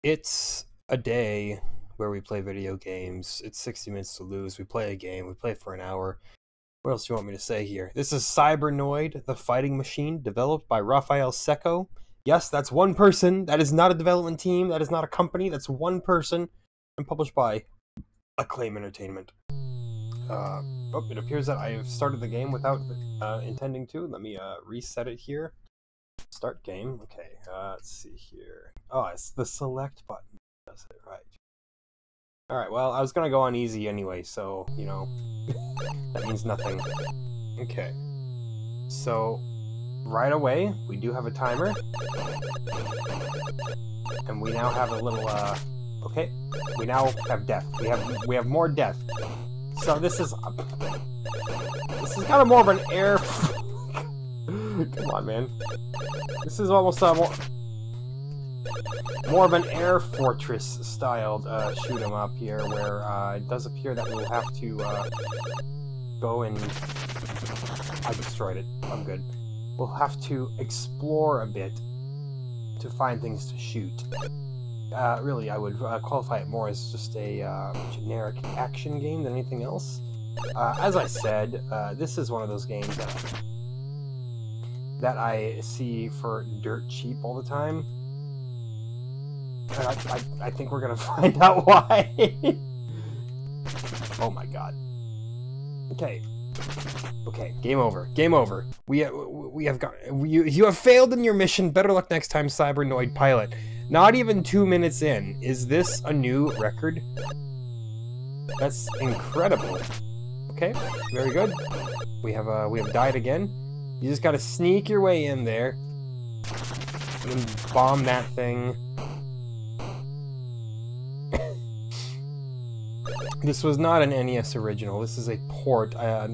It's a day where we play video games. It's 60 minutes to lose. We play a game. We play for an hour. What else do you want me to say here? This is Cybernoid, the fighting machine, developed by Rafael Secco. Yes, that's one person. That is not a development team. That is not a company. That's one person. And published by Acclaim Entertainment. It appears that I have started the game without intending to. Let me reset it here. Start game. Okay, let's see here. Oh, it's the select button. Does it right. Alright, well, I was gonna go on easy anyway, so, you know, that means nothing. Okay. So, right away, we do have a timer. And we now have a little, okay. We now have death. We have more death. So this is kind of more of an air... Come on, man. This is almost more of an Air Fortress styled shoot 'em up here, where it does appear that we'll have to go and... I destroyed it. I'm good. We'll have to explore a bit to find things to shoot. Really, I would qualify it more as just a generic action game than anything else. As I said, this is one of those games that I see for dirt cheap all the time. And I think we're gonna find out why. Oh my god. Okay. Okay, game over. Game over. We have got you have failed in your mission. Better luck next time, Cybernoid pilot. Not even 2 minutes in. Is this a new record? That's incredible. Okay, very good. We have died again. You just gotta sneak your way in there and bomb that thing. This was not an NES original. This is a port. I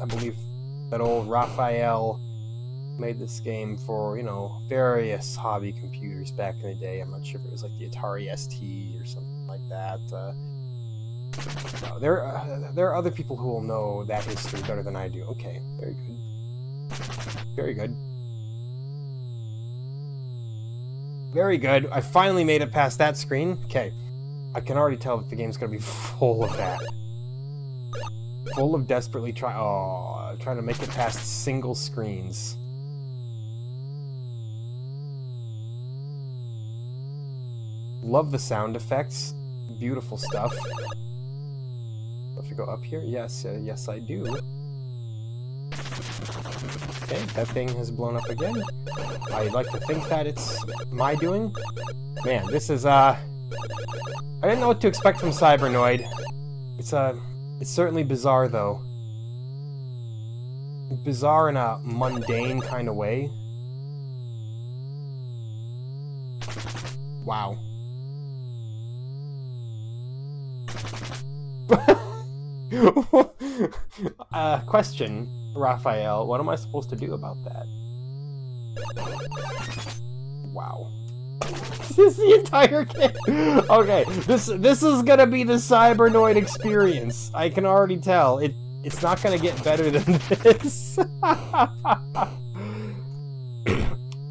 believe that old Raphael made this game for, you know, various hobby computers back in the day. I'm not sure if it was like the Atari ST or something like that. No, there are other people who will know that history better than I do. Okay, very good. Very good. Very good. I finally made it past that screen. Okay. I can already tell that the game's gonna be full of that. Full of desperately trying to make it past single screens. Love the sound effects. Beautiful stuff. Have to go up here? Yes, yes I do. Okay, that thing has blown up again. I'd like to think that it's my doing. Man, this is, I didn't know what to expect from Cybernoid. It's certainly bizarre, though. Bizarre in a mundane kind of way. Wow. Question, Raphael, what am I supposed to do about that? Wow. This is the entire game. Okay, this is gonna be the Cybernoid experience. I can already tell. It's not gonna get better than this.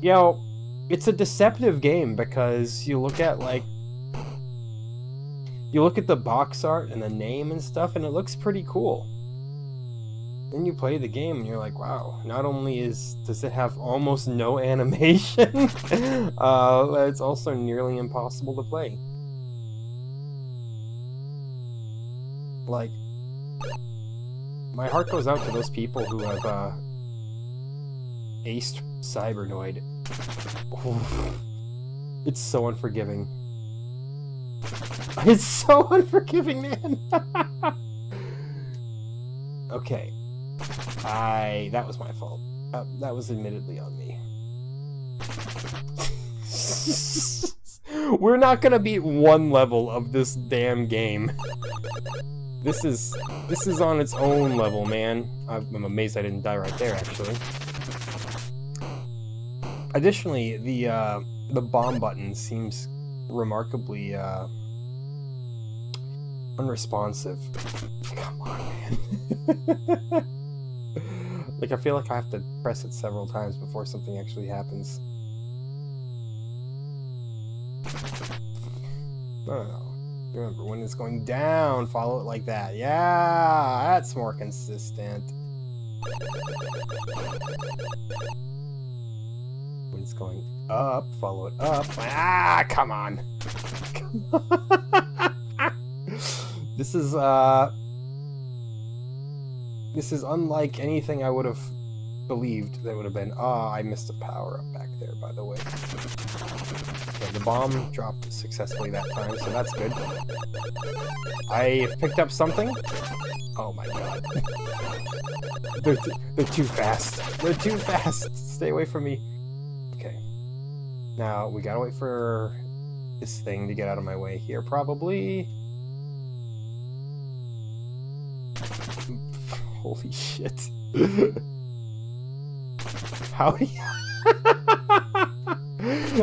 You know, it's a deceptive game because you look at the box art and the name and stuff, and it looks pretty cool. Then you play the game and you're like, wow, not only does it have almost no animation, it's also nearly impossible to play. Like, my heart goes out to those people who have aced Cybernoid. It's so unforgiving. It's so unforgiving, man. Okay. That was my fault. That was admittedly on me. We're not gonna beat one level of this damn game. This is on its own level, man. I'm amazed I didn't die right there, actually. Additionally, the bomb button seems remarkably unresponsive. Come on, man. Like, I feel like I have to press it several times before something actually happens. No. Remember, when it's going down, follow it like that. Yeah, that's more consistent. When it's going up, follow it up. Ah, come on. Come on. This is unlike anything I would have believed that would have been. Ah, I missed a power up back there, by the way. Okay, the bomb dropped successfully that time, so that's good. I picked up something. Oh my god. They're too fast. They're too fast. Stay away from me. Okay. Now, we gotta wait for this thing to get out of my way here, probably. Holy shit. How do you...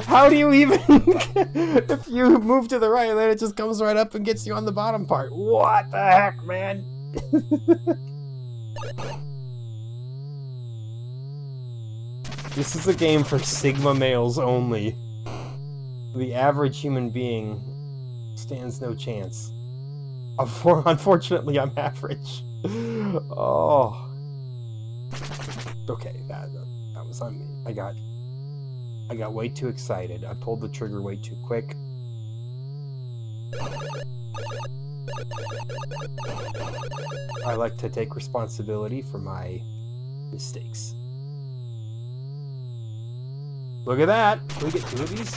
How do you even... If you move to the right, then it just comes right up and gets you on the bottom part. What the heck, man? This is a game for Sigma males only. The average human being stands no chance. Unfortunately, I'm average. Oh. Okay, that was on me. I got way too excited. I pulled the trigger way too quick. I like to take responsibility for my mistakes. Look at that! Can we get 2 of these?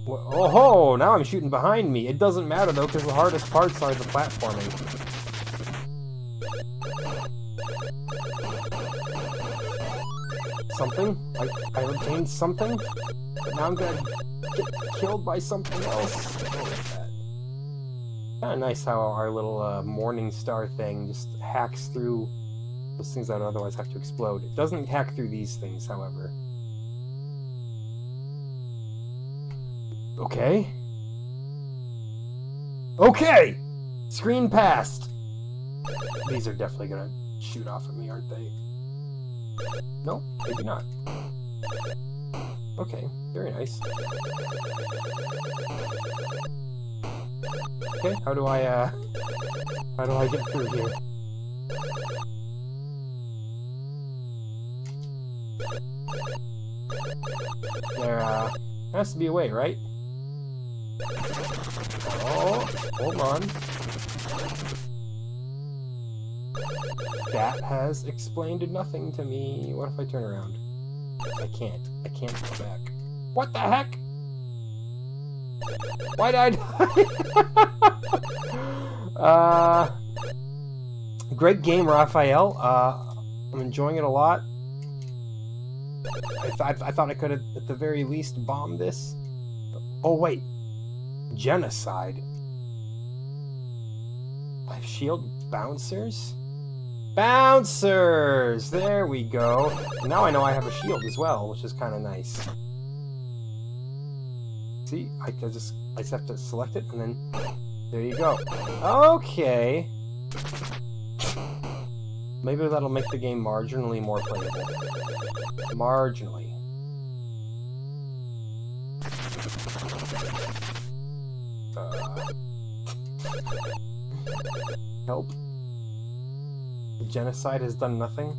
Oh ho! Now I'm shooting behind me. It doesn't matter though, because the hardest parts are the platforming. Something? I obtained something? But now I'm gonna get killed by something else. Kinda nice how our little morning star thing just hacks through those things that would otherwise have to explode. It doesn't hack through these things, however. Okay. Okay! Screen passed! These are definitely gonna shoot off at me, aren't they? No, maybe not. Okay, very nice. Okay, how do I get through here? There has to be a way, right? Oh, hold on. That has explained nothing to me. What if I turn around? I can't go back. What the heck? Why did I die? Great game, Raphael. I'm enjoying it a lot. I thought I could have, at the very least, bombed this. Oh, wait. Genocide. I have shield bouncers? Bouncers! There we go. And now I know I have a shield as well, which is kind of nice. See, I just have to select it, and then there you go. Okay. Maybe that'll make the game marginally more playable. Marginally. Help. The genocide has done nothing.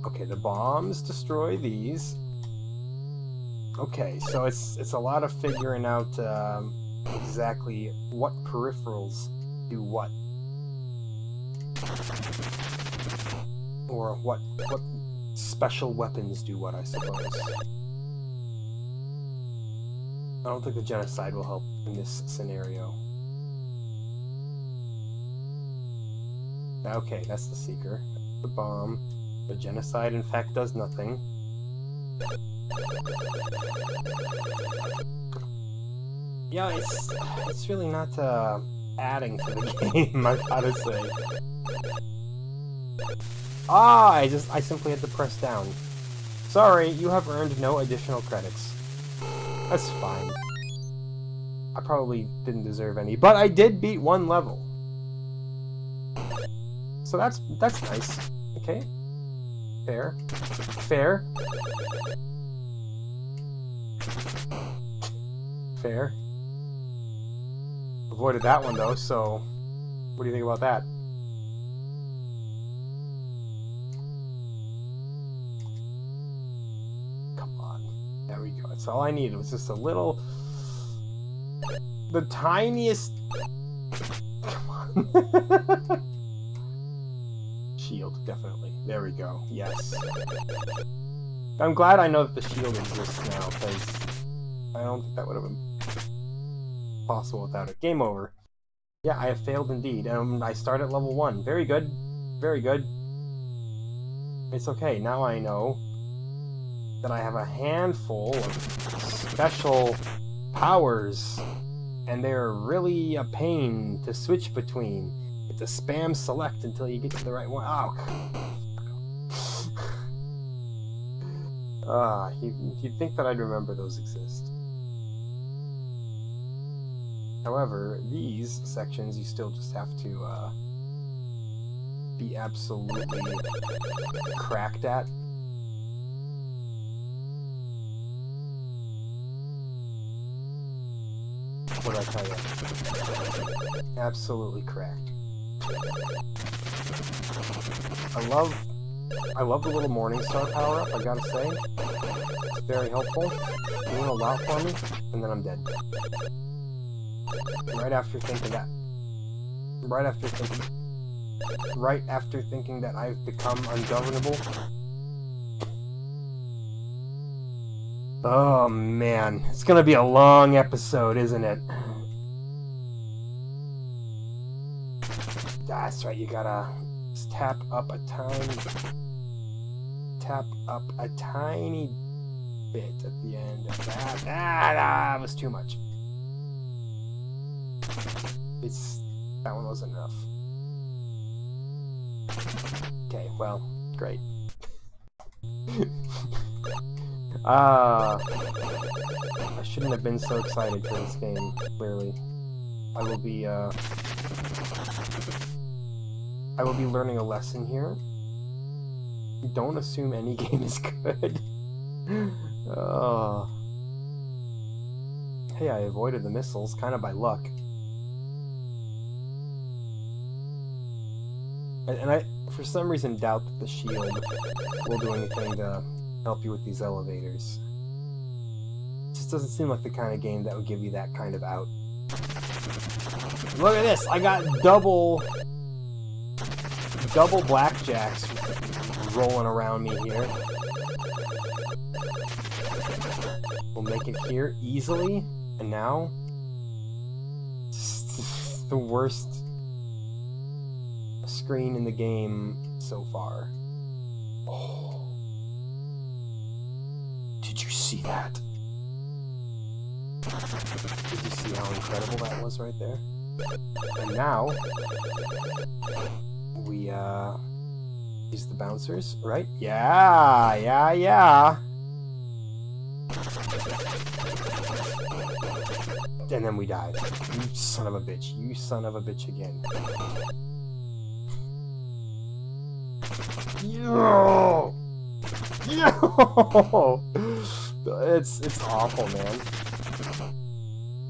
Okay, the bombs destroy these. Okay, so it's a lot of figuring out exactly what peripherals do what. Or what special weapons do what, I suppose. I don't think the genocide will help in this scenario. Okay, that's the seeker. The bomb. The genocide, in fact, does nothing. Yeah, it's really not adding to the game, I gotta say. Ah, I simply had to press down. Sorry, you have earned no additional credits. That's fine. I probably didn't deserve any, but I did beat 1 level. So that's nice. Okay. Fair. Fair. fair. Avoided that one though, so what do you think about that? Come on. There we go. That's all I needed. Was just a little... the tiniest... Come on. Shield, definitely. There we go. Yes. I'm glad I know that the shield exists now, because I don't think that would have been possible without it. Game over. Yeah, I have failed indeed. I start at level 1. Very good. Very good. It's okay. Now I know that I have a handful of special powers, and they're really a pain to switch between. You have to spam select until you get to the right one. Oh. You'd think that I'd remember those exist. However, these sections you still just have to be absolutely cracked at. What did I tell you? Absolutely cracked. I love the little Morningstar power-up, I gotta say. It's very helpful. Doing a lot for me, and then I'm dead. Right after thinking that I've become ungovernable. Oh man, it's gonna be a long episode, isn't it? That's right, you gotta just tap up a tiny bit at the end of that. That was too much. That one wasn't enough. Okay, well, great. I shouldn't have been so excited for this game, clearly. I will be learning a lesson here. Don't assume any game is good. Oh. Hey, I avoided the missiles, kind of by luck. And I, for some reason, doubt that the shield will do anything to help you with these elevators. It just doesn't seem like the kind of game that would give you that kind of out. Look at this! I got double blackjacks rolling around me here. We'll make it here easily, and now just the worst screen in the game so far. Oh. Did you see that? Did you see how incredible that was right there? And now we use the bouncers, right? Yeah. And then we died. You son of a bitch. You son of a bitch again. Yo! It's awful, man.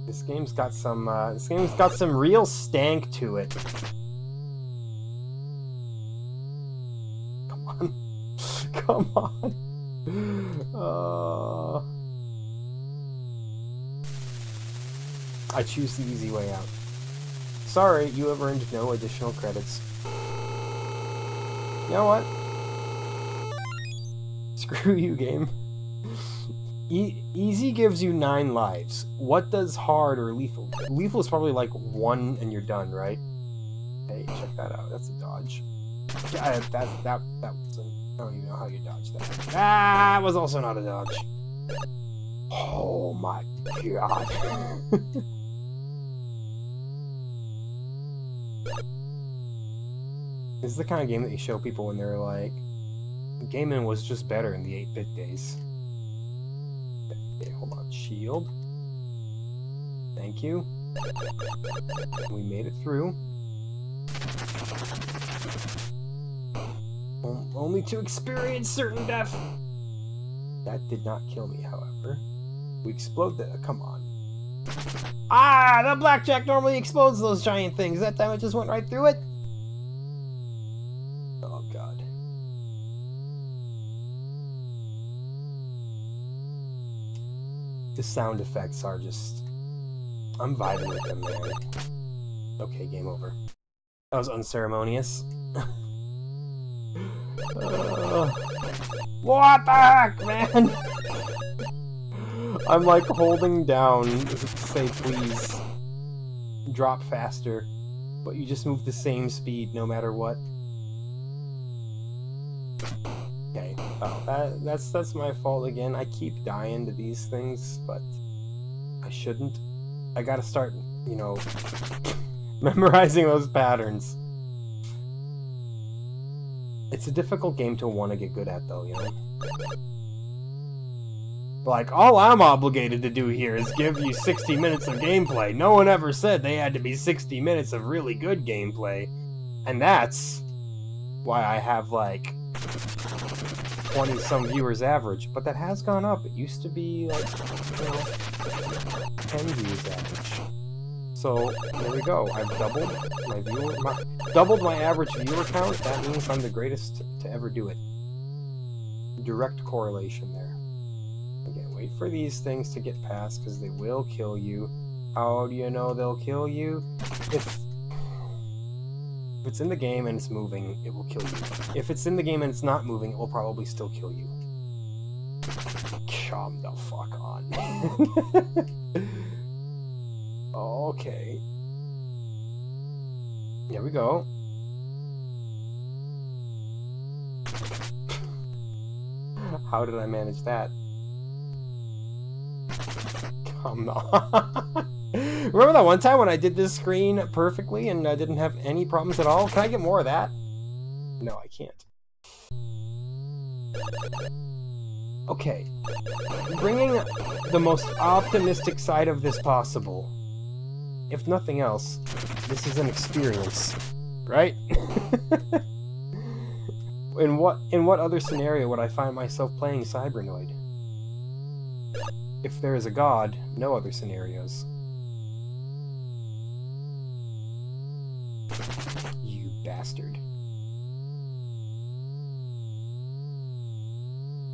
This game's got some real stank to it. Come on. I choose the easy way out. Sorry, you have earned no additional credits. You know what? Screw you, game. Easy gives you 9 lives. What does hard or lethal? Lethal is probably like 1 and you're done, right? Hey, check that out. That's a dodge. That wasn't... I don't even know how you dodge that. That was also not a dodge. Oh my god. This is the kind of game that you show people when they're like, gaming was just better in the 8-bit days. Okay, hold on. Shield. Thank you. We made it through. Only to experience certain death. That did not kill me, however. We explode the... Come on. Ah, the blackjack normally explodes those giant things. That time it just went right through it. Oh, God. The sound effects are just... I'm vibing with them, man. Okay, game over. That was unceremonious. What the heck, man? I'm like holding down to say please drop faster, but you just move the same speed no matter what. Okay, oh, that's my fault again. I keep dying to these things, but I shouldn't. I gotta start, you know, memorizing those patterns. It's a difficult game to want to get good at, though, you know? Like, all I'm obligated to do here is give you 60 minutes of gameplay. No one ever said they had to be 60 minutes of really good gameplay. And that's why I have, like, 20-some viewers average. But that has gone up. It used to be, like, you know, 10 views average. So, there we go. I've doubled my average viewer count. That means I'm the greatest to ever do it. Direct correlation there. Again, wait for these things to get past, because they will kill you. How do you know they'll kill you? If it's in the game and it's moving, it will kill you. If it's in the game and it's not moving, it will probably still kill you. Come the fuck on. Okay. Here we go. How did I manage that? Come on. Remember that one time when I did this screen perfectly and I didn't have any problems at all? Can I get more of that? No, I can't. Okay. Bringing the most optimistic side of this possible. If nothing else, this is an experience, right? In what other scenario would I find myself playing Cybernoid? If there is a god, no other scenarios. You bastard.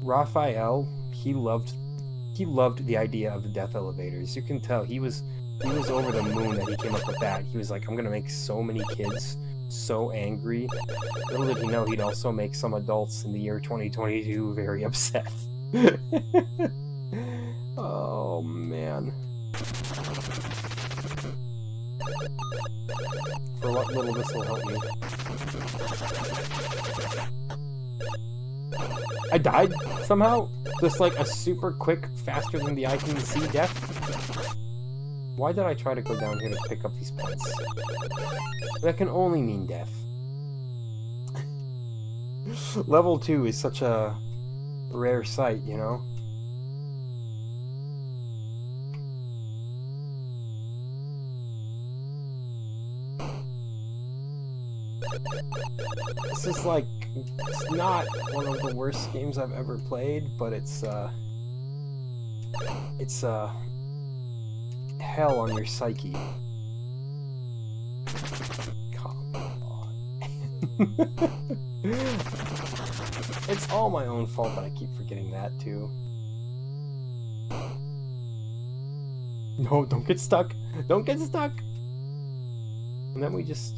Raphael, he loved the idea of the death elevators. You can tell he was over the moon that he came up with that. He was like, I'm gonna make so many kids so angry. Little did he know he'd also make some adults in the year 2022 very upset. Oh, man. For what little this will help me. I died somehow? Just like a super quick, faster than the eye can see death? Why did I try to go down here to pick up these plants? That can only mean death. Level 2 is such a rare sight, you know? This is like, it's not one of the worst games I've ever played, but it's hell on your psyche. Come on. It's all my own fault that I keep forgetting that too. No, don't get stuck. Don't get stuck. And then we just...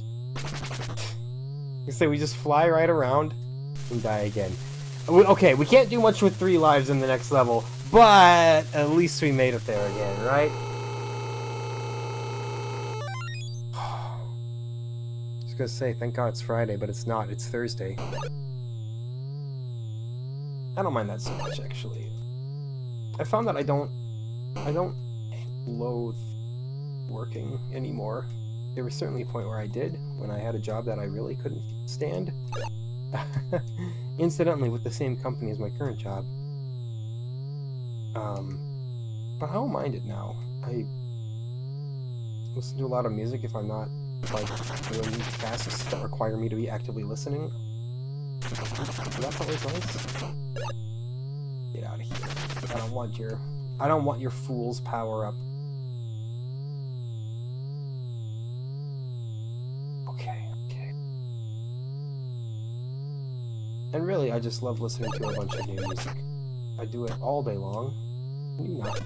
we just fly right around and die again. Okay, we can't do much with 3 lives in the next level, but at least we made it there again, right? I was gonna say, thank God it's Friday, but it's not. It's Thursday. I don't mind that so much, actually. I found that I don't loathe working anymore. There was certainly a point where I did, when I had a job that I really couldn't stand. Incidentally, with the same company as my current job. But I don't mind it now. I listen to a lot of music if I'm not, like, doing tasks that require me to be actively listening. That's always nice. Get out of here. I don't want your fool's power up. I just love listening to a bunch of new music. I do it all day long. Can you not?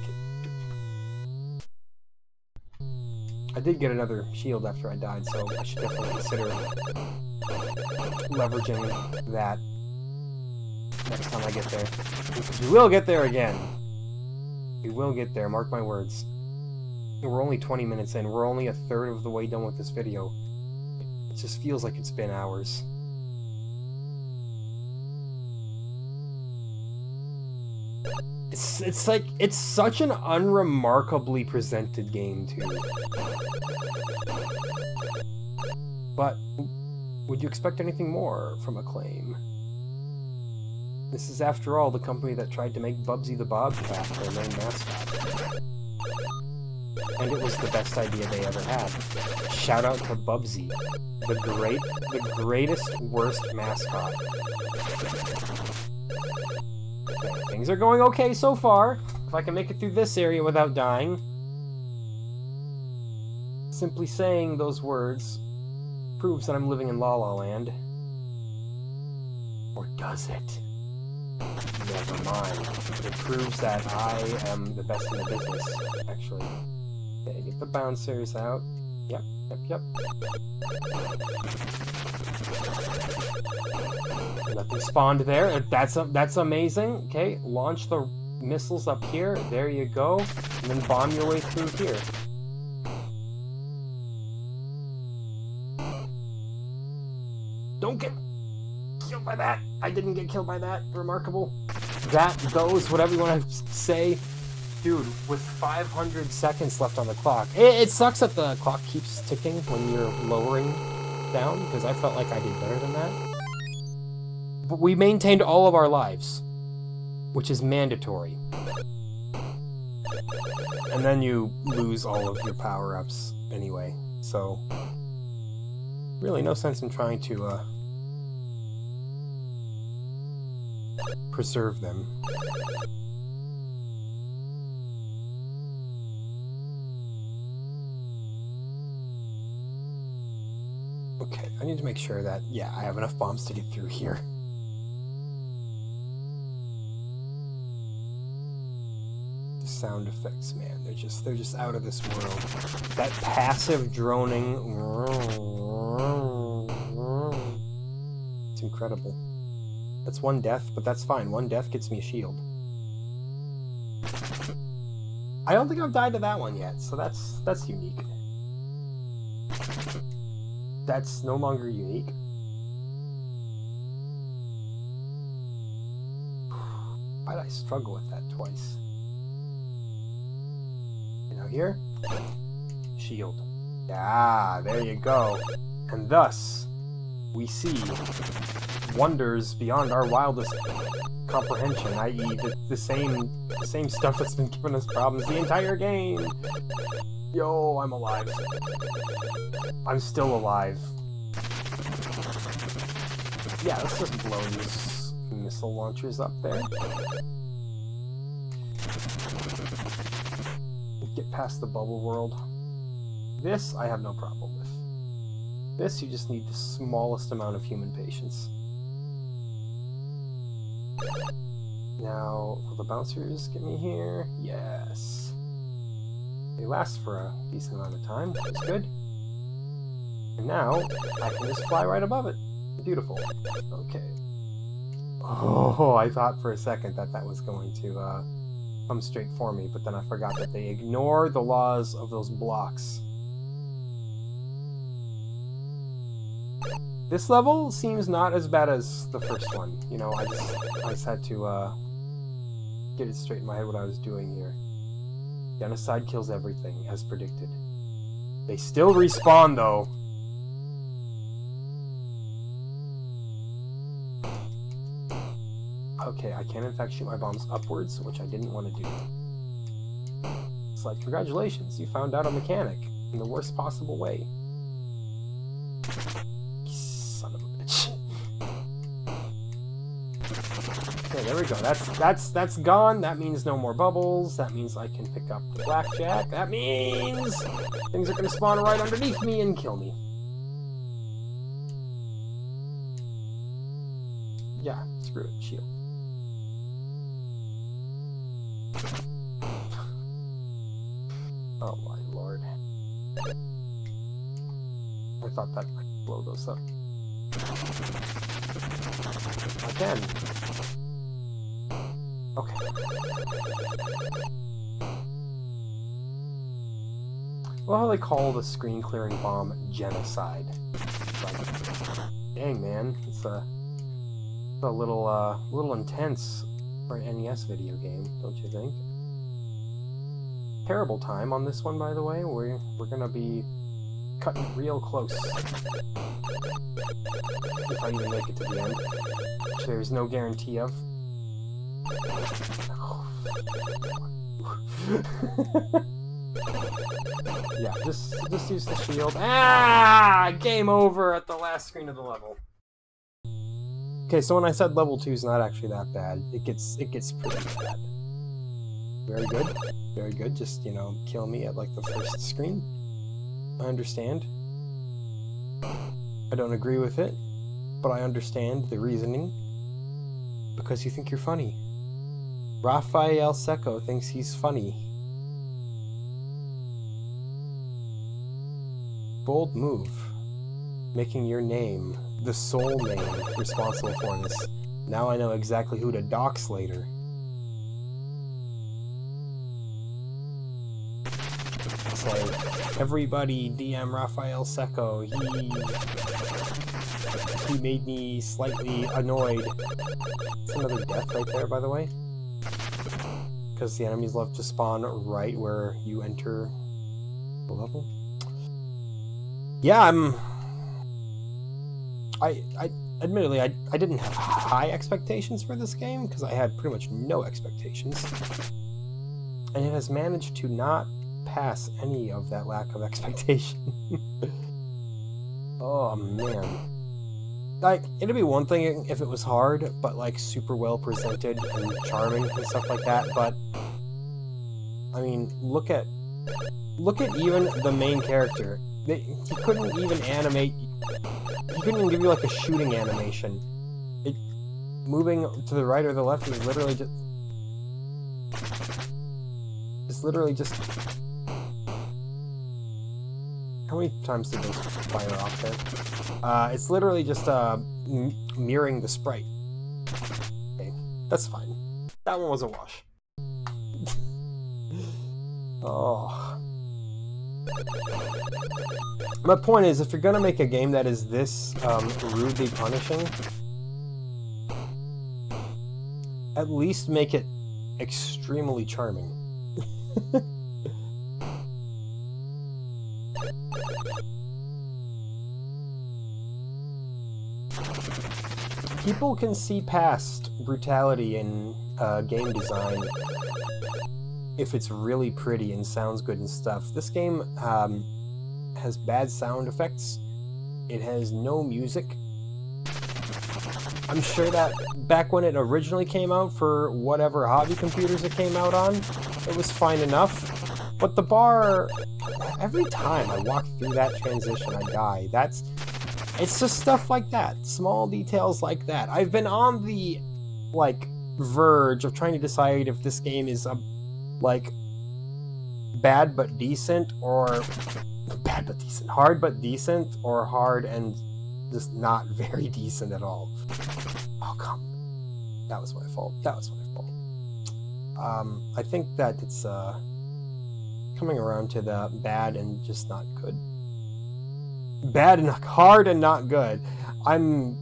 I did get another shield after I died, so I should definitely consider leveraging that next time I get there. Because we will get there again. We will get there, mark my words. We're only 20 minutes in. We're only a third of the way done with this video. It just feels like it's been hours. It's like, it's such an unremarkably presented game, too. But would you expect anything more from Acclaim? This is, after all, the company that tried to make Bubsy the Bobcat their main mascot. And it was the best idea they ever had. Shout out to Bubsy, the greatest, worst mascot. Okay, things are going okay so far. If I can make it through this area without dying. Simply saying those words proves that I'm living in La La Land. Or does it? Never mind. It proves that I am the best in the business, actually. Okay, get the bouncers out. Yep. Nothing spawned there. That's amazing. Okay, launch the missiles up here. There you go. And then bomb your way through here. Don't get killed by that. I didn't get killed by that. Remarkable. Those, whatever you want to say. Dude, with 500 seconds left on the clock. It sucks that the clock keeps ticking when you're lowering down, because I felt like I did better than that. But we maintained all of our lives, which is mandatory. And then you lose all of your power-ups anyway, so really no sense in trying to preserve them. Okay, I need to make sure that, yeah, I have enough bombs to get through here. The sound effects, man, they're just out of this world. That passive droning, it's incredible. That's one death, but that's fine. One death gets me a shield. I don't think I've died to that one yet, so that's unique. That's no longer unique. Why did I struggle with that twice? You know, here? Shield. Yeah, there you go. And thus, we see wonders beyond our wildest comprehension, i.e. the same stuff that's been giving us problems the entire game. Yo, I'm alive. I'm still alive. Yeah, let's just blow these missile launchers up there. Get past the bubble world. This, I have no problem with. This, you just need the smallest amount of human patience. Now, will the bouncers get me here? Yes. They last for a decent amount of time, which is good. And now, I can just fly right above it. Beautiful. Okay. Oh, I thought for a second that that was going to come straight for me, but then I forgot that they ignore the laws of those blocks. This level seems not as bad as the first one. You know, I just had to get it straight in my head what I was doing here. Genocide kills everything, as predicted. They still respawn, though. Okay, I can in fact shoot my bombs upwards, which I didn't want to do. It's like, congratulations, you found out a mechanic in the worst possible way. Son of a bitch. Okay, there we go. That's gone. That means no more bubbles. That means I can pick up the blackjack. That means things are going to spawn right underneath me and kill me. Yeah, screw it, shield. Oh my lord. I thought that might blow those up. Again. Okay. Well, how they call the screen clearing bomb genocide. Like, dang man, it's a little intense for an NES video game, don't you think? Terrible time on this one, by the way. We're gonna be cutting it real close. If I even make it to the end, which there's no guarantee of. Yeah, just use the shield. Ah! Game over at the last screen of the level. Okay, so when I said level 2 is not actually that bad, it gets pretty bad. Very good. Very good. Just, you know, kill me at like the first screen. I understand. I don't agree with it, but I understand the reasoning. Because you think you're funny. Rafael Secco thinks he's funny. Bold move. Making your name the sole name responsible for this. Now I know exactly who to dox later. Say, everybody DM Rafael Secco. He made me slightly annoyed. It's another death right there, by the way. Because the enemies love to spawn right where you enter the level. Yeah, admittedly, I didn't have high expectations for this game, because I had pretty much no expectations. And it has managed to not pass any of that lack of expectation. Oh, man. Like, it'd be one thing if it was hard, but, like, super well presented and charming and stuff like that, but... I mean, look at even the main character. He couldn't even animate... He couldn't even give you, like, a shooting animation. Moving to the right or the left is literally just... It's literally just... How many times did those fire off there? It's literally just, mirroring the sprite. Okay, that's fine. That one was a wash. Oh... My point is, if you're gonna make a game that is this rudely punishing, at least make it extremely charming. People can see past brutality in game design if it's really pretty and sounds good and stuff. This game has bad sound effects. It has no music. I'm sure that back when it originally came out for whatever hobby computers it came out on, it was fine enough. But the bar, every time I walk through that transition, I die. It's just stuff like that. Small details like that. I've been on the, like, verge of trying to decide if this game is like bad but decent, or bad but decent, hard but decent, or hard and just not very decent at all. Oh come, that was my fault. That was my fault. I think that it's coming around to the bad and just not good. Bad and hard and not good. I'm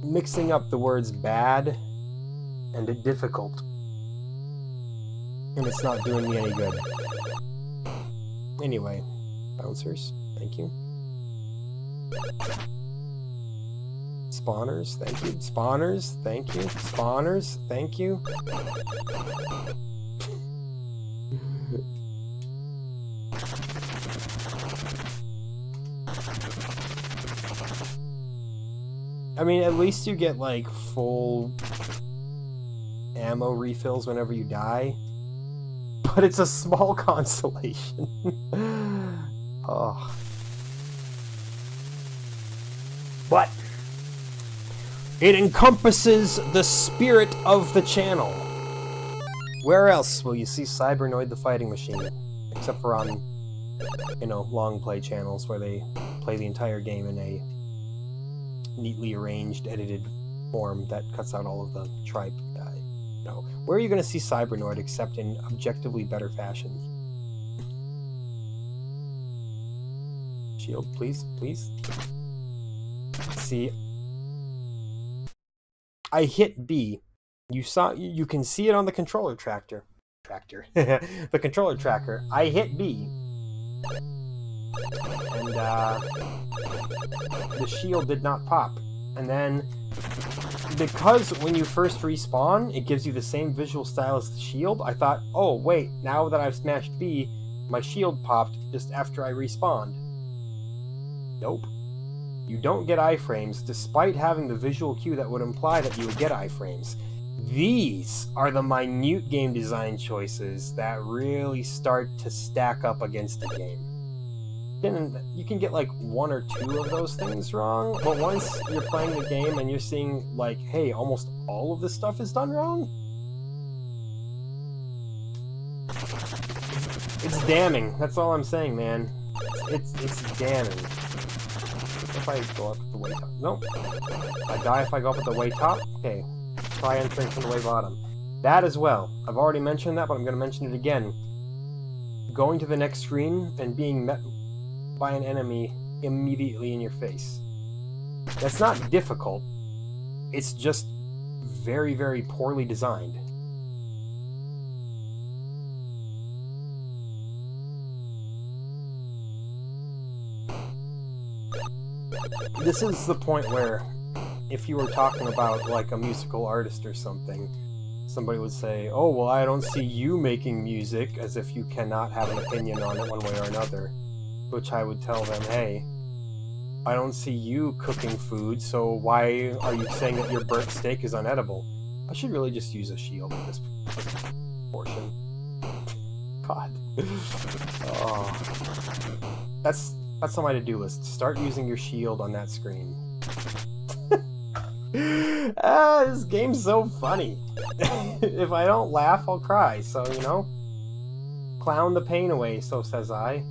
mixing up the words bad and difficult. And it's not doing me any good. Anyway, bouncers, thank you. Spawners, thank you. Spawners, thank you. Spawners, thank you. I mean, at least you get, like, full ammo refills whenever you die. But it's a small consolation. Oh. But It encompasses the spirit of the channel. Where else will you see Cybernoid the fighting machine? Except for on, you know, long play channels where they play the entire game in a neatly arranged, edited form that cuts out all of the tripe. No. Where are you going to see Cybernoid except in objectively better fashion? Shield, please, please. See, I hit B. You can see it on the controller tracker. The controller tracker. I hit B. And the shield did not pop. And then, because when you first respawn, it gives you the same visual style as the shield, I thought, oh wait, now that I've smashed B, my shield popped just after I respawned. Nope. You don't get iframes, despite having the visual cue that would imply that you would get iframes. These are the minute game design choices that really start to stack up against the game. You can get like 1 or 2 of those things wrong, but once you're playing the game and you're seeing like, hey, almost all of this stuff is done wrong, it's damning. That's all I'm saying, man. It's damning. If I go up at the way top, nope. I die if I go up at the way top. Okay, try entering from the way bottom. That as well. I've already mentioned that, but I'm going to mention it again. Going to the next screen and being met by an enemy immediately in your face. That's not difficult. It's just very, very poorly designed. This is the point where, if you were talking about like a musical artist or something, somebody would say, oh, well, I don't see you making music, as if you cannot have an opinion on it one way or another. Which I would tell them, hey, I don't see you cooking food, so why are you saying that your burnt steak is unedible? I should really just use a shield in this portion. God. Oh. That's on my to-do list. Start using your shield on that screen. This game's so funny. If I don't laugh, I'll cry, so, you know. Clown the pain away, so says I.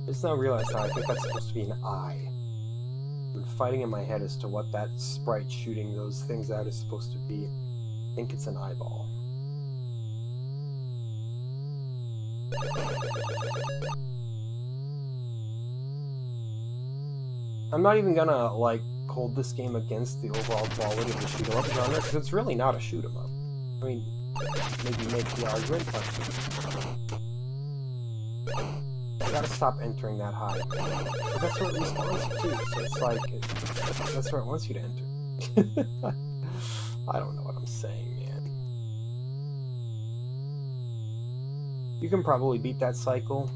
I just now realized how I think that's supposed to be an eye. I've been fighting in my head as to what that sprite shooting those things out is supposed to be. I think it's an eyeball. I'm not even gonna, like, hold this game against the overall quality of the shoot-'em-up genre, because it's really not a shoot-'em-up. I mean, maybe make the argument, but I gotta stop entering that high. But that's where it respawns to, so it's like, that's where it wants you to enter. I don't know what I'm saying, man. You can probably beat that cycle.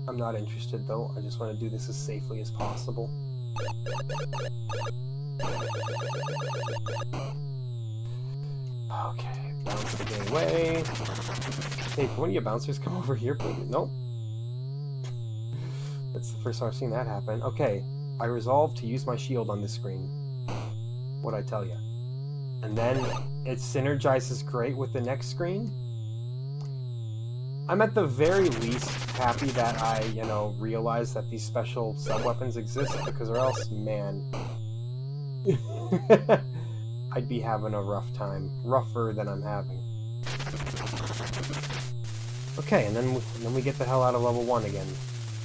I'm not interested, though. I just want to do this as safely as possible. Okay, bounce the game away. Hey, can one of you bouncers come over here, please? Nope. That's the first time I've seen that happen. Okay, I resolved to use my shield on this screen. What'd I tell you? And then it synergizes great with the next screen. I'm at the very least happy that I, you know, realized that these special sub-weapons exist, because or else, man, I'd be having a rough time. Rougher than I'm having. Okay, and then we get the hell out of level 1 again.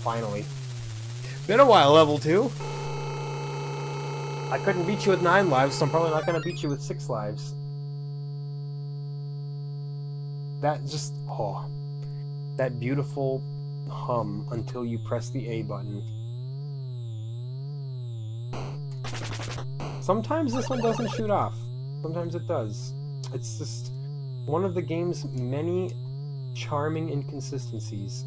Finally. Been a while, level 2. I couldn't beat you with 9 lives, so I'm probably not going to beat you with 6 lives. That just... oh. That beautiful hum until you press the A button. Sometimes this one doesn't shoot off. Sometimes it does. It's just one of the game's many charming inconsistencies.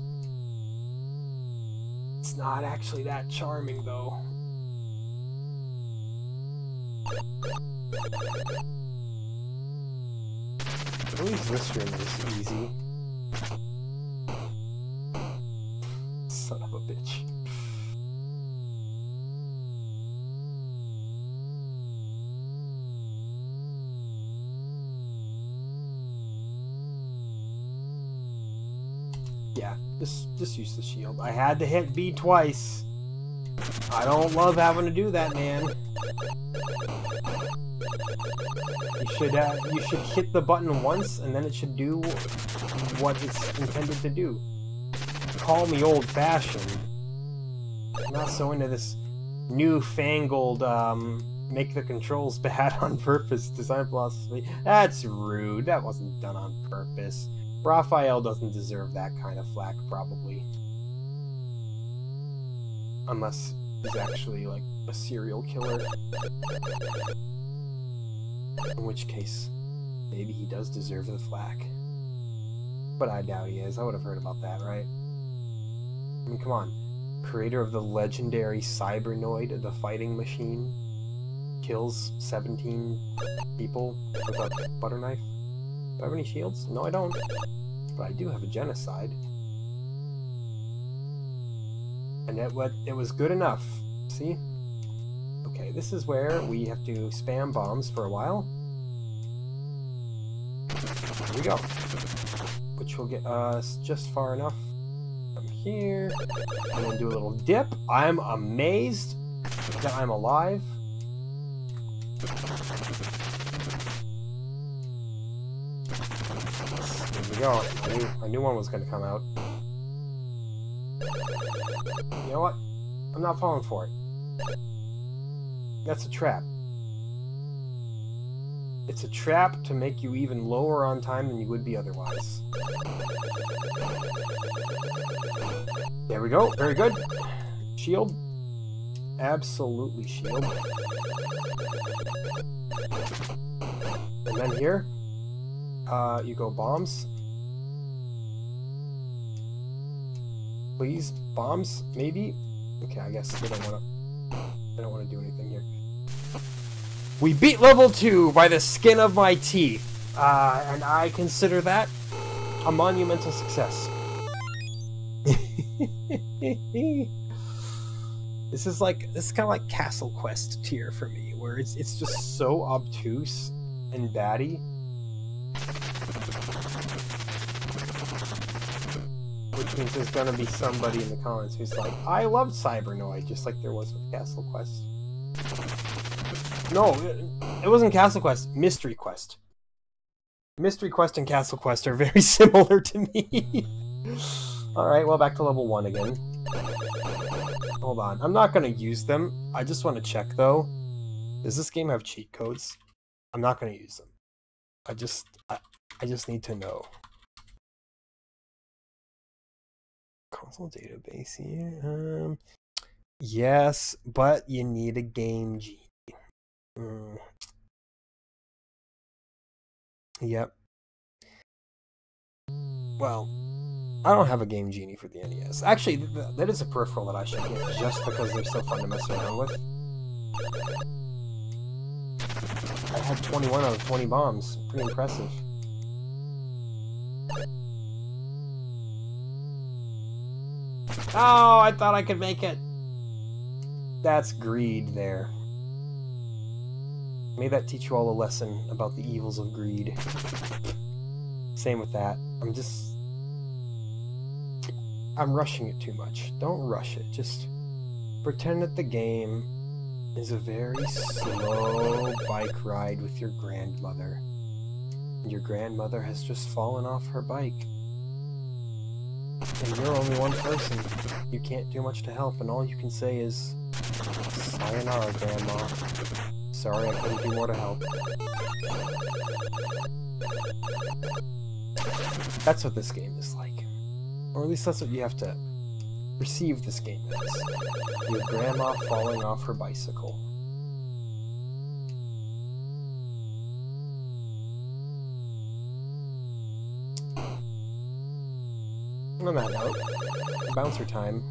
It's not actually that charming, though. At least this room is easy. Son of a bitch. Yeah, just use the shield. I had to hit B twice. I don't love having to do that, man. You should hit the button once, and then it should do what it's intended to do. Call me old-fashioned. I'm not so into this newfangled, make the controls bad on purpose design philosophy. That's rude. That wasn't done on purpose. Raphael doesn't deserve that kind of flack, probably. Unless he's actually, like, a serial killer. In which case, maybe he does deserve the flack. But I doubt he is. I would have heard about that, right? I mean, come on. Creator of the legendary Cybernoid, the fighting machine, kills 17 people with a butter knife. Do I have any shields? No, I don't. But I do have a genocide. And it was good enough. See? Okay, this is where we have to spam bombs for a while. Here we go. Which will get us just far enough from here. And then do a little dip. I'm amazed that I'm alive. There we go. I knew one was going to come out. You know what? I'm not falling for it. That's a trap. It's a trap to make you even lower on time than you would be otherwise. There we go. Very good. Shield. Absolutely shield. And then here, you go bombs. Please, bombs, maybe? Okay, I guess we don't want to do anything here. We beat level 2 by the skin of my teeth, and I consider that a monumental success. This is kind of like Castle Quest tier for me, where it's just so obtuse and batty. Which means there's gonna be somebody in the comments who's like, I loved Cybernoid, just like there was with Castle Quest. No, it wasn't Castle Quest, Mystery Quest. Mystery Quest and Castle Quest are very similar to me. Alright, well, back to level 1 again. Hold on, I'm not gonna use them. I just want to check, though. Does this game have cheat codes? I'm not gonna use them. I just need to know. Console database here. Yes, but you need a game genie. Yep. Well, I don't have a game genie for the NES. Actually, that is a peripheral that I should get just because they're so fun to mess around with. I had 21 out of 20 bombs. Pretty impressive. Oh, I thought I could make it. That's greed there. May that teach you all a lesson about the evils of greed. Same with that. I'm rushing it too much. Don't rush it. Just pretend that the game is a very slow bike ride with your grandmother. And your grandmother has just fallen off her bike. And you're only one person. You can't do much to help, and all you can say is, sayonara, Grandma. Sorry I couldn't do more to help. That's what this game is like. Or at least that's what you have to perceive this game as. Your grandma falling off her bicycle. On that note, bouncer time.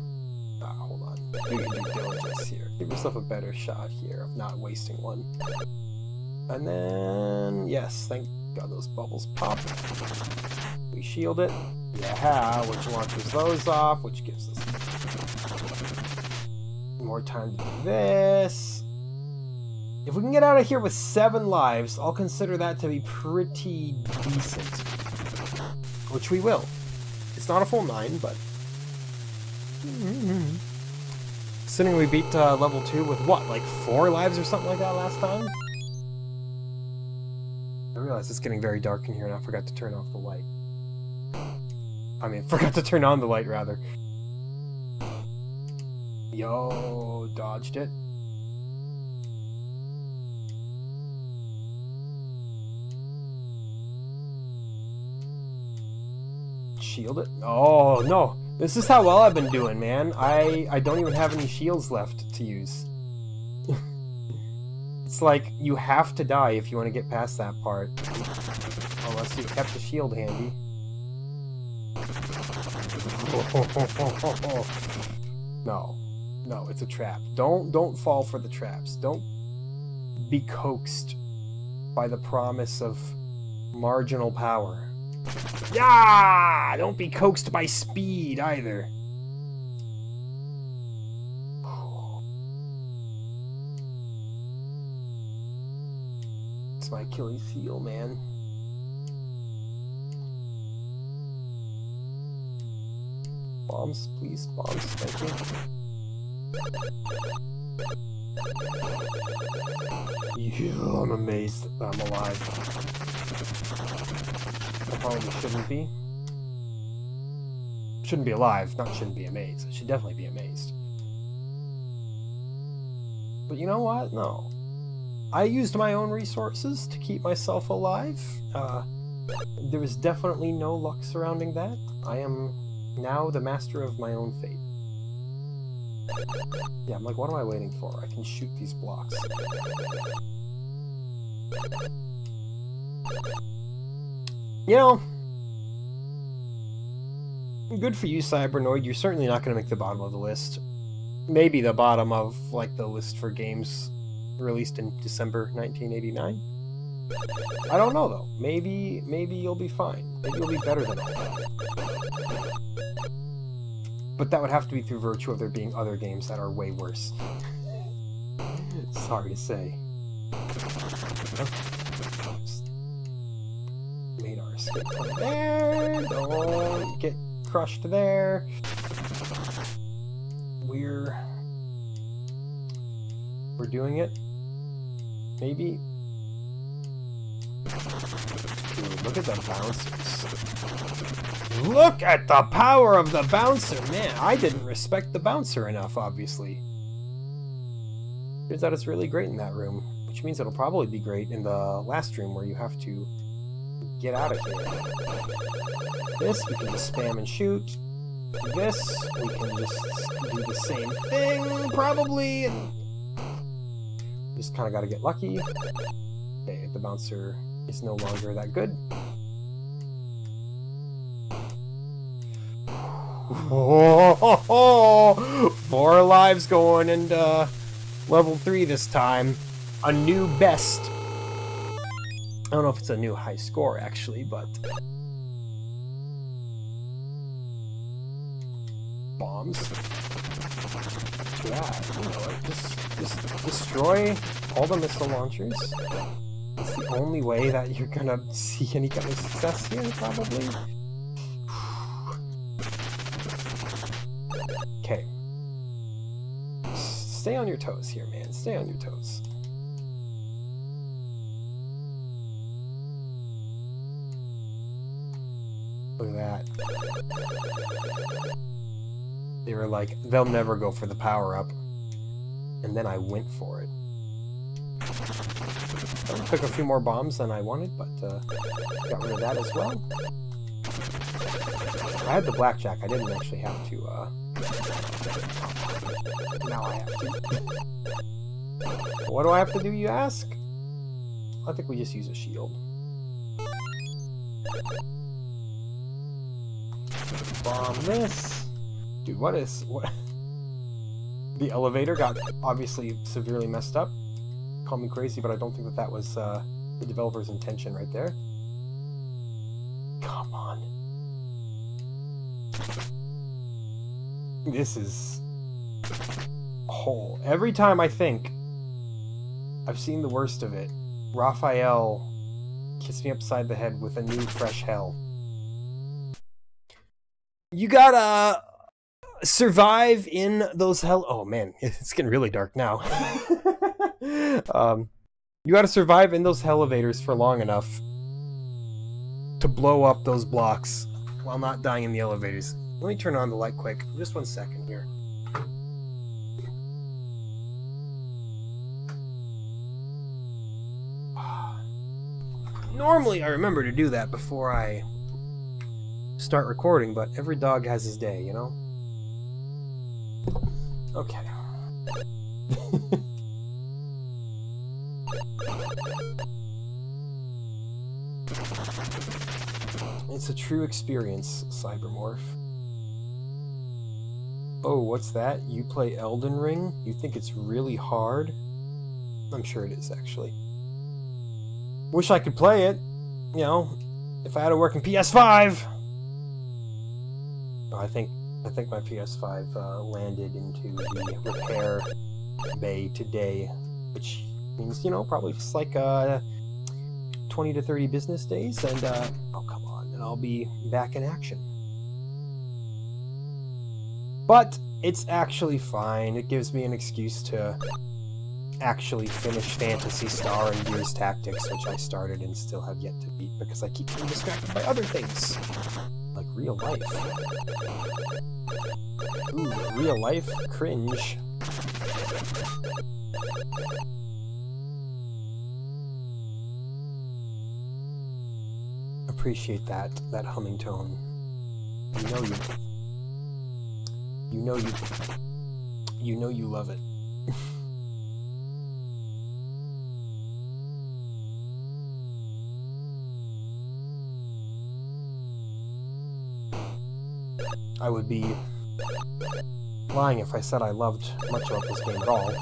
Hold on. Do your due diligence here. Give yourself a better shot here of not wasting one. And then, yes, thank Got those bubbles pop. We shield it. Yeah, which launches those off, which gives us more time to do this. If we can get out of here with 7 lives, I'll consider that to be pretty decent. Which we will. It's not a full 9, but... Considering we beat level 2 with what, like 4 lives or something like that last time? I realize it's getting very dark in here and I forgot to turn off the light. I mean, forgot to turn on the light, rather. Yo, dodged it. Shield it. Oh, no. This is how well I've been doing, man. I don't even have any shields left to use. It's like, you have to die if you want to get past that part. Unless you kept the shield handy. No. No, it's a trap. Don't fall for the traps. Don't be coaxed by the promise of marginal power. Yeah! Don't be coaxed by speed either. It's my Achilles heel, man. Bombs, please. Bombs, thank you. Yeah, I'm amazed that I'm alive. I probably shouldn't be. Shouldn't be alive, not shouldn't be amazed. I should definitely be amazed. But you know what? No. I used my own resources to keep myself alive. There was definitely no luck surrounding that. I am now the master of my own fate. Yeah, I'm like, what am I waiting for? I can shoot these blocks. You know, good for you, Cybernoid. You're certainly not going to make the bottom of the list. Maybe the bottom of, like, the list for games released in December 1989. I don't know, though. Maybe you'll be fine. Maybe you'll be better than that. But that would have to be through virtue of there being other games that are way worse. Sorry to say. Made our escape from there. Don't get crushed there. We're doing it. Maybe. Dude, look at the bouncers. Look at the power of the bouncer! Man, I didn't respect the bouncer enough, obviously. Turns out it's really great in that room, which means it'll probably be great in the last room where you have to get out of here. This, we can just spam and shoot. This, we can just do the same thing, probably. Just kind of got to get lucky. Okay, the bouncer is no longer that good. Oh, 4 lives going into level 3 this time. A new best. I don't know if it's a new high score, actually, but... Bombs. Yeah, you know what? Just destroy all the missile launchers. It's the only way that you're gonna see any kind of success here, probably. Okay. Stay on your toes here, man. Stay on your toes. Look at that. They were like, they'll never go for the power-up. And then I went for it. I took a few more bombs than I wanted, but got rid of that as well. I had the blackjack. I didn't actually have to, now I have to. What do I have to do, you ask? I think we just use a shield. Bomb this. Dude, what? The elevator got obviously severely messed up. Call me crazy, but I don't think that was the developer's intention right there. This is... Every time I think I've seen the worst of it, Raphael hits me upside the head with a new, fresh hell. You gotta survive in those hell... Oh man, it's getting really dark now. You gotta survive in those elevators for long enough to blow up those blocks while not dying in the elevators. Let me turn on the light quick. Just 1 second here. Normally I remember to do that before I start recording, but every dog has his day, you know? Okay. It's a true experience, Cybermorph. Oh, what's that? You play Elden Ring? You think it's really hard? I'm sure it is, actually. Wish I could play it, you know, if I had a working PS5. Oh, I think my PS5 landed into the repair bay today, which means, you know, probably just like 20 to 30 business days, and oh come on, and I'll be back in action. But it's actually fine. It gives me an excuse to actually finish Phantasy Star and Gears Tactics, which I started and still have yet to beat because I keep getting distracted by other things, like real life. Ooh, real life cringe. Appreciate that humming tone. You know you love it. I would be lying if I said I loved much of this game at all.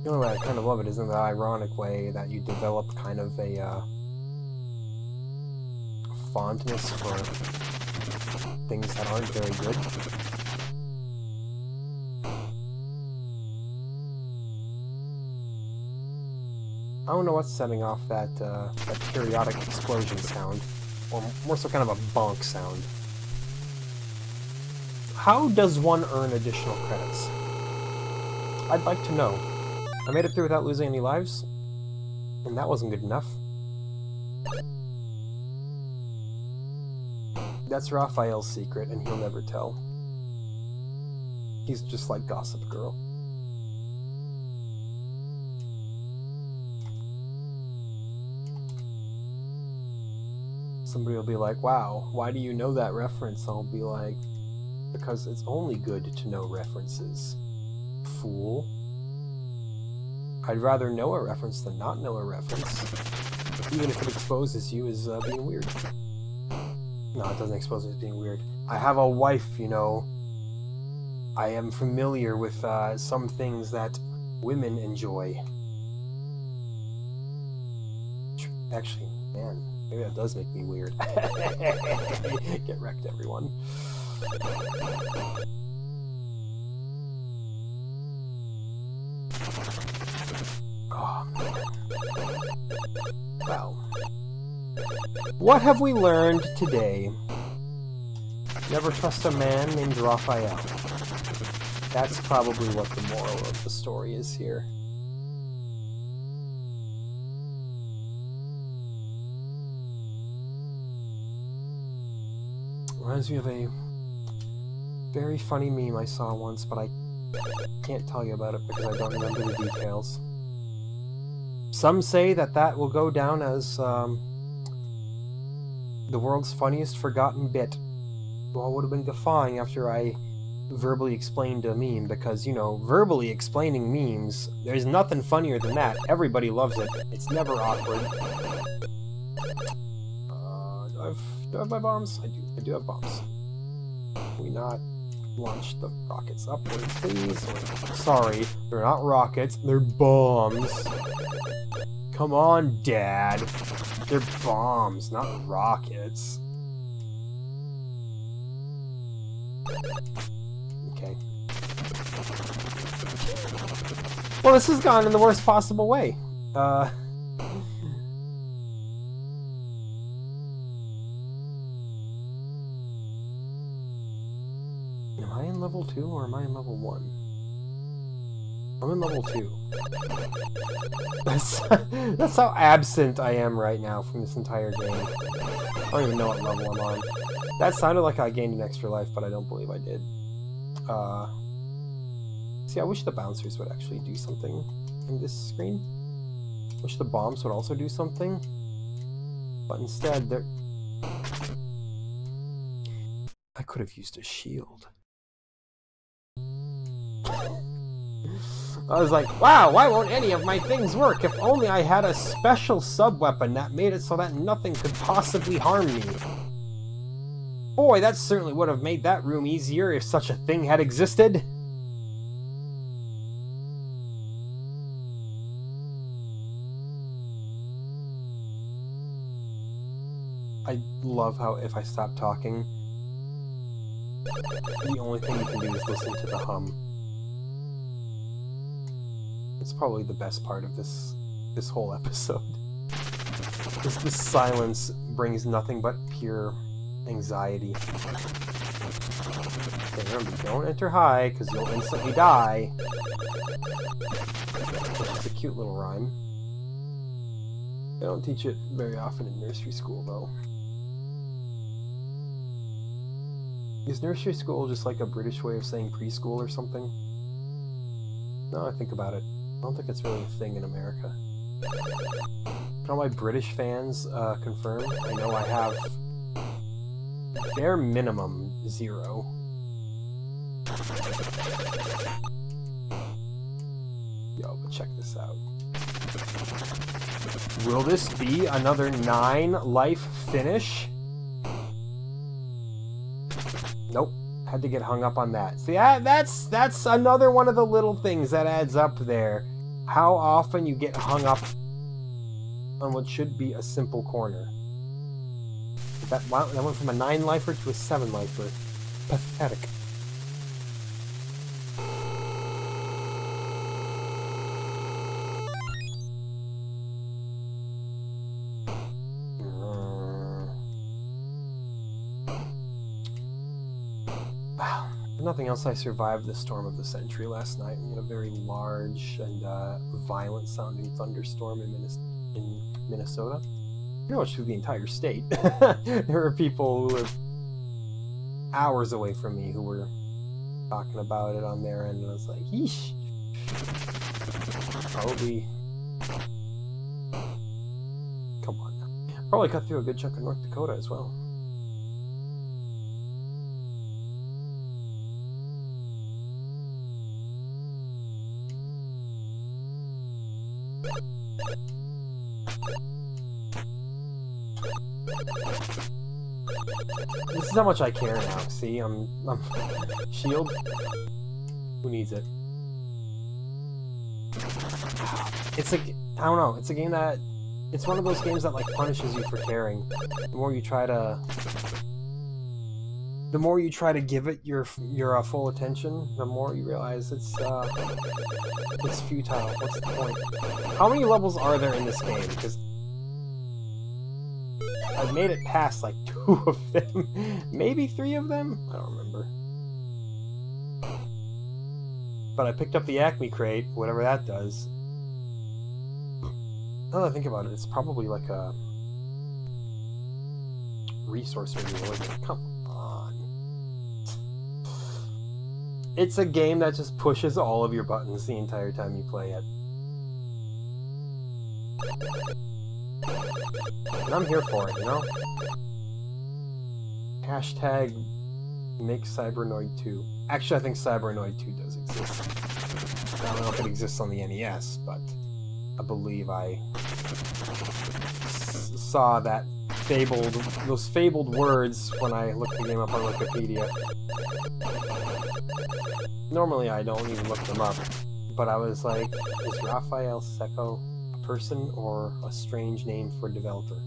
The only way I kind of love it is in the ironic way that you develop kind of a fondness for things that aren't very good. I don't know what's setting off that periodic explosion sound, or more so kind of a bonk sound. How does one earn additional credits? I'd like to know. I made it through without losing any lives, and that wasn't good enough. That's Raphael's secret, and he'll never tell. He's just like Gossip Girl. Somebody will be like, wow, why do you know that reference? I'll be like, because it's only good to know references, fool. I'd rather know a reference than not know a reference, even if it exposes you as being weird. No, it doesn't expose me as being weird. I have a wife, you know. I am familiar with some things that women enjoy. Actually, man, maybe that does make me weird. Get wrecked, everyone. Oh, man. Well, what have we learned today? Never trust a man named Raphael. That's probably what the moral of the story is here. Reminds me of a very funny meme I saw once, but I can't tell you about it because I don't remember the details. Some say that that will go down as the world's funniest forgotten bit. Well, it would have been guffawing after I verbally explained a meme, because, you know, verbally explaining memes, there's nothing funnier than that. Everybody loves it. It's never awkward. Do I have my bombs? I do have bombs. Can we not launch the rockets upwards, please? Sorry, they're not rockets, they're bombs. Come on, Dad. They're bombs, not rockets. Okay. Well, this has gone in the worst possible way. Am I in level 2 or am I in level 1? I'm in level 2. That's how absent I am right now from this entire game. I don't even know what level I'm on. That sounded like I gained an extra life, but I don't believe I did. See, I wish the bouncers would actually do something in this screen. Wish the bombs would also do something. But instead, they're... I could have used a shield. I was like, wow, why won't any of my things work? If only I had a special sub-weapon that made it so that nothing could possibly harm me. Boy, that certainly would have made that room easier if such a thing had existed. I love how if I stop talking, the only thing you can do is listen to the hum. It's probably the best part of this whole episode. This silence brings nothing but pure anxiety. Okay, remember, don't enter high, because you'll instantly die. Which is a cute little rhyme. They don't teach it very often in nursery school, though. Is nursery school just like a British way of saying preschool or something? No, I think about it. I don't think it's really a thing in America. Can all my British fans confirm? I know I have bare minimum 0. Yo, but check this out. Will this be another 9 life finish? Nope. Had to get hung up on that. See, that's another one of the little things that adds up there. How often you get hung up on what should be a simple corner. That went from a 9-lifer to a 7-lifer. Pathetic. Wow. If nothing else, I survived the storm of the century last night. We had a very large and violent-sounding thunderstorm in Minnesota. Pretty much through the entire state. There were people who live hours away from me who were talking about it on their end, and I was like, yeesh. Probably... Come on now. Probably cut through a good chunk of North Dakota as well. This is how much I care now. See, I'm shield. Who needs it? It's like, I don't know. It's a game that it's one of those games that like punishes you for caring. The more you try to give it your full attention, the more you realize it's futile. What's the point? How many levels are there in this game? Because I've made it past like 2 of them, maybe 3 of them? I don't remember. But I picked up the Acme crate, whatever that does. Now that I think about it, it's probably like a resource renewal. Come on. It's a game that just pushes all of your buttons the entire time you play it. And I'm here for it, you know? Hashtag make Cybernoid 2. Actually, I think Cybernoid 2 does exist. I don't know if it exists on the NES, but I believe I saw that those fabled words when I looked the game up on Wikipedia. Normally I don't even look them up, but I was like, is Raphael Secco a person or a strange name for a developer?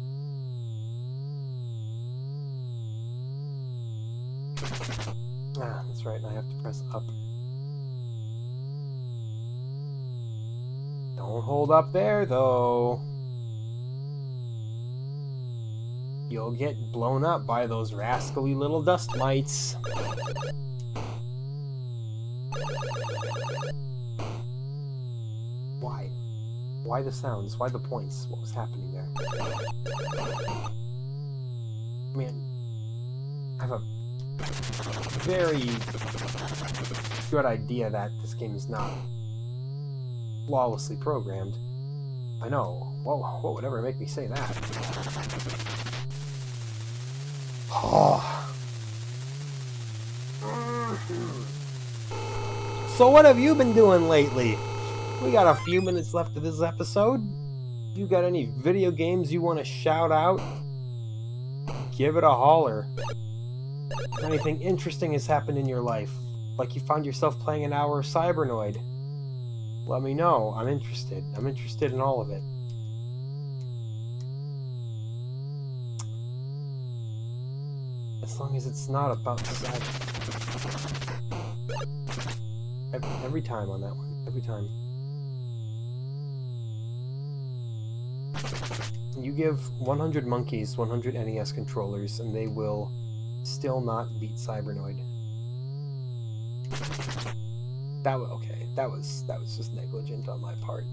Let's right, I have to press up. Don't hold up there, though. You'll get blown up by those rascally little dust mites. Why? Why the sounds? Why the points? What was happening there? Man, I have a very good idea that this game is not flawlessly programmed. I know. Whoa, what would ever make me say that? Oh. So what have you been doing lately? We got a few minutes left of this episode. You got any video games you want to shout out? Give it a holler. If anything interesting has happened in your life, like you found yourself playing an hour of Cybernoid, let me know. I'm interested. I'm interested in all of it. As long as it's not about every time on that one. Every time. You give 100 monkeys 100 NES controllers and they will still not beat Cybernoid. Okay. That was just negligent on my part.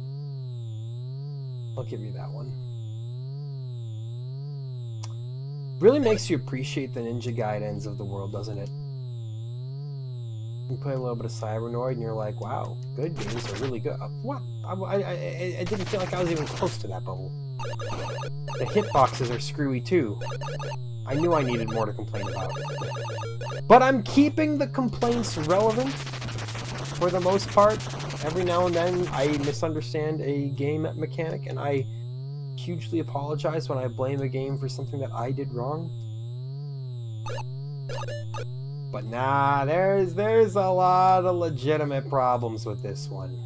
I'll give you that one. Really makes you appreciate the Ninja Gaidens of the world, doesn't it? You play a little bit of Cybernoid and you're like, wow, good games are really good. What? I didn't feel like I was even close to that bubble. The hitboxes are screwy too. I knew I needed more to complain about. But I'm keeping the complaints relevant for the most part. Every now and then I misunderstand a game mechanic and I hugely apologize when I blame a game for something that I did wrong. But nah, there's a lot of legitimate problems with this one.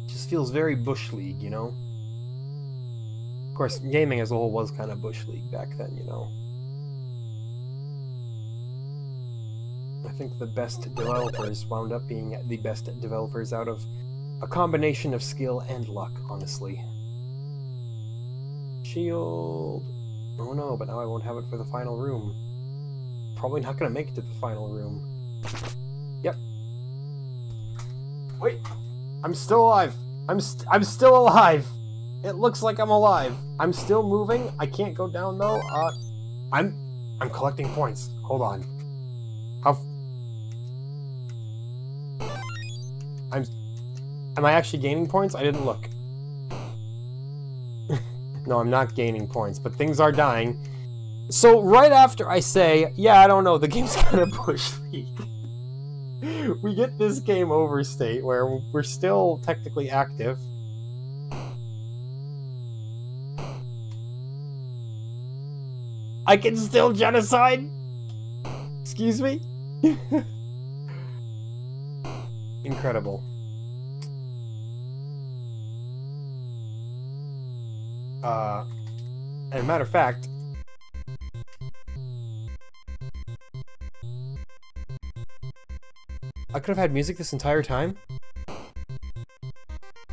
Just feels very Bush League, you know? Of course, gaming as a whole was kind of Bush League back then, you know? I think the best developers wound up being the best developers out of a combination of skill and luck, honestly. Shield. Oh no, but now I won't have it for the final room. Probably not gonna make it to the final room. Yep. Wait, I'm still alive. I'm still alive. It looks like I'm alive. I'm still moving. I can't go down though. I'm collecting points. Hold on. Am I actually gaining points? I didn't look. No, I'm not gaining points, but things are dying. So right after I say, yeah, I don't know, the game's kind of Bush League, we get this game over state where we're still technically active. I can still genocide? Excuse me? Incredible. As a matter of fact, I could have had music this entire time?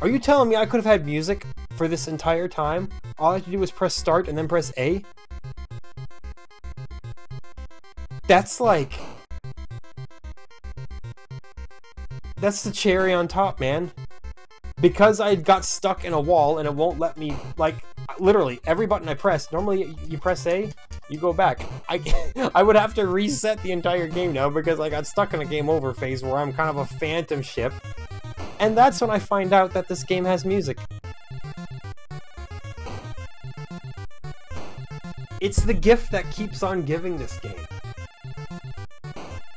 Are you telling me I could have had music for this entire time? All I had to do was press start and then press A? That's like... That's the cherry on top, man. Because I got stuck in a wall and it won't let me, like, literally, every button I press, normally you press A, you go back. I would have to reset the entire game now because I got stuck in a game over phase where I'm kind of a phantom ship. And that's when I find out that this game has music. It's the gift that keeps on giving this game.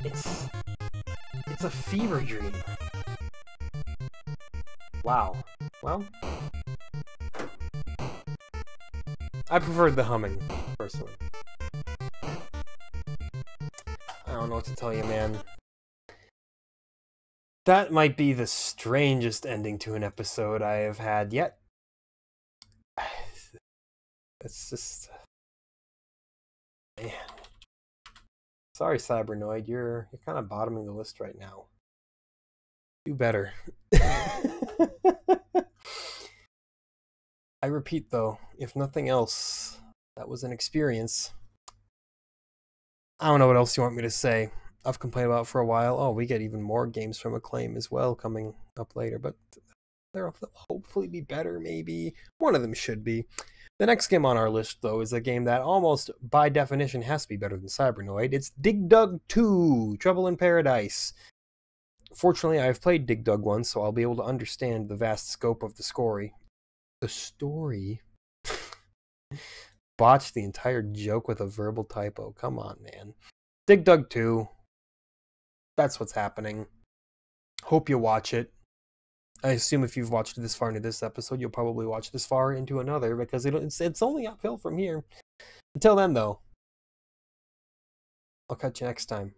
It's a fever dream. Wow. Well, I preferred the humming, personally. I don't know what to tell you, man. That might be the strangest ending to an episode I have had yet. It's just... Man. Sorry, Cybernoid, you're kind of bottoming the list right now. Do better. I repeat, though, if nothing else, that was an experience. I don't know what else you want me to say. I've complained about it for a while. Oh, we get even more games from Acclaim as well coming up later, but they'll hopefully be better, maybe. One of them should be. The next game on our list, though, is a game that almost, by definition, has to be better than Cybernoid. It's Dig Dug 2, Trouble in Paradise. Fortunately, I've played Dig Dug once, so I'll be able to understand the vast scope of the story. The story? Botched the entire joke with a verbal typo. Come on, man. Dig Dug 2. That's what's happening. Hope you watch it. I assume if you've watched this far into this episode, you'll probably watch this far into another, because it's only uphill from here. Until then, though, I'll catch you next time.